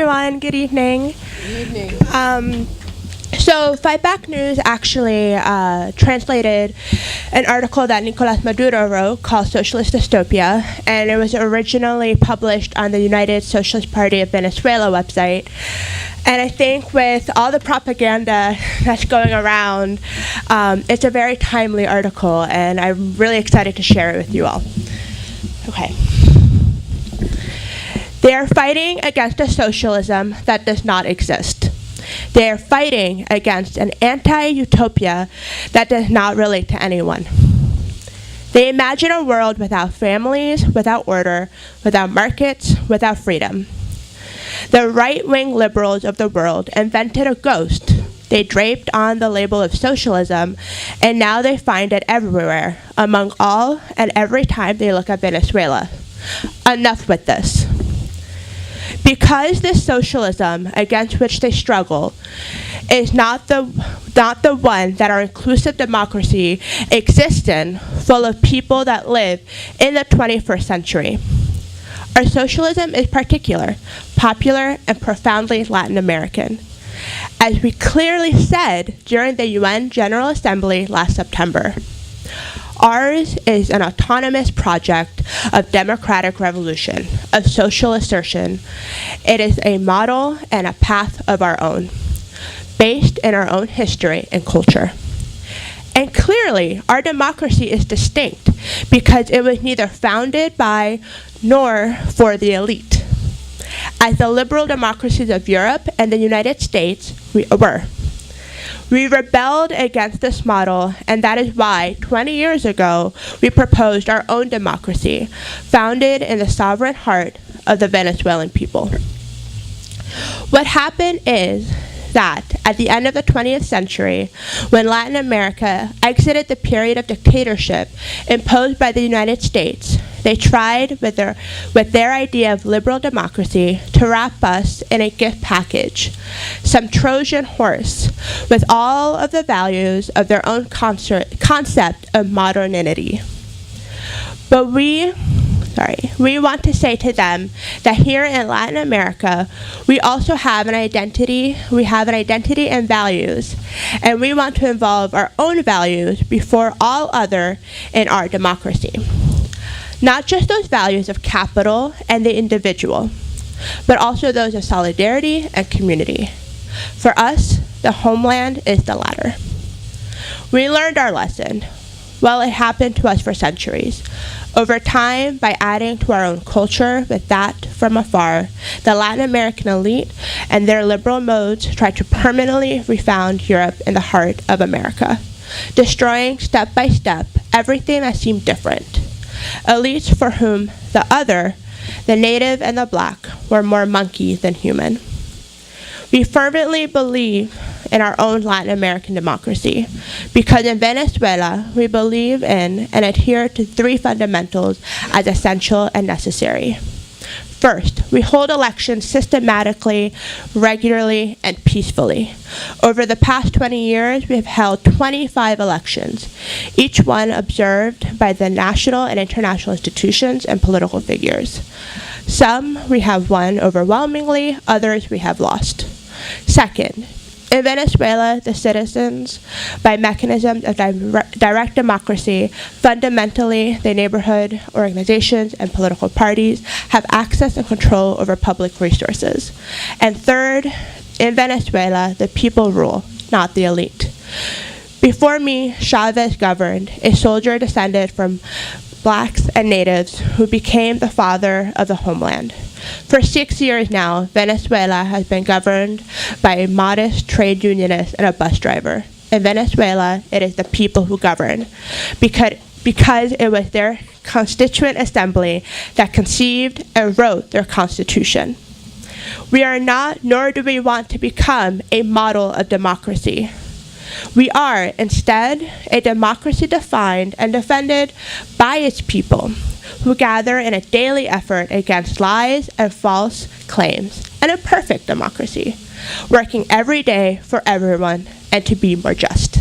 everyone. Good evening. Good evening. So Fight Back News actually translated an article that Nicolas Maduro wrote called Socialist, Dystopia, and it was originally published on the United Socialist Party of Venezuela website. And I think with all the propaganda that's going around, it's a very timely article, and I'm really excited to share it with you all. Okay. They are fighting against a socialism that does not exist. They are fighting against an anti-utopia that does not relate to anyone. They imagine a world without families, without order, without markets, without freedom. The right-wing liberals of the world invented a ghost they draped on the label of socialism, and now they find it everywhere, among all and every time they look at Venezuela. Enough with this. Because this socialism against which they struggle is not the one that our inclusive democracy exists in, full of people that live in the 21st century. Our socialism is particular, popular, and profoundly Latin American. As we clearly said during the UN General Assembly last September, ours is an autonomous project of democratic revolution, of social assertion. It is a model and a path of our own, based in our own history and culture. And clearly, our democracy is distinct because it was neither founded by nor for the elite, as the liberal democracies of Europe and the United States were. We rebelled against this model, and that is why 20 years ago we proposed our own democracy, founded in the sovereign heart of the Venezuelan people. What happened is that at the end of the 20th century, when Latin America exited the period of dictatorship imposed by the United States, they tried with their idea of liberal democracy to wrap us in a gift package, some Trojan horse with all of the values of their own concept of modernity. But we want to say to them that here in Latin America, we also have an identity, and values, and we want to involve our own values before all other in our democracy. Not just those values of capital and the individual, but also those of solidarity and community. For us, the homeland is the latter. We learned our lesson. Well, it happened to us for centuries. Over time, by adding to our own culture with that from afar, the Latin American elite and their liberal modes tried to permanently refound Europe in the heart of America, destroying step by step everything that seemed different. Elites for whom the other, the native and the black, were more monkey than human. We fervently believe in our own Latin American democracy because in Venezuela we believe in and adhere to three fundamentals as essential and necessary. First, we hold elections systematically, regularly, and peacefully. Over the past 20 years, we have held 25 elections, each one observed by the national and international institutions and political figures. Some we have won overwhelmingly, others we have lost. Second, in Venezuela, the citizens, by mechanisms of direct democracy, fundamentally, the neighborhood organizations and political parties have access and control over public resources. And third, in Venezuela, the people rule, not the elite. Before me, Chavez governed, a soldier descended from blacks and natives who became the father of the homeland. For 6 years now, Venezuela has been governed by a modest trade unionist and a bus driver. In Venezuela, it is the people who govern, because it was their constituent assembly that conceived and wrote their constitution. We are not, nor do we want to become, a model of democracy. We are, instead, a democracy defined and defended by its people, who gather in a daily effort against lies and false claims, and a perfect democracy, working every day for everyone and to be more just.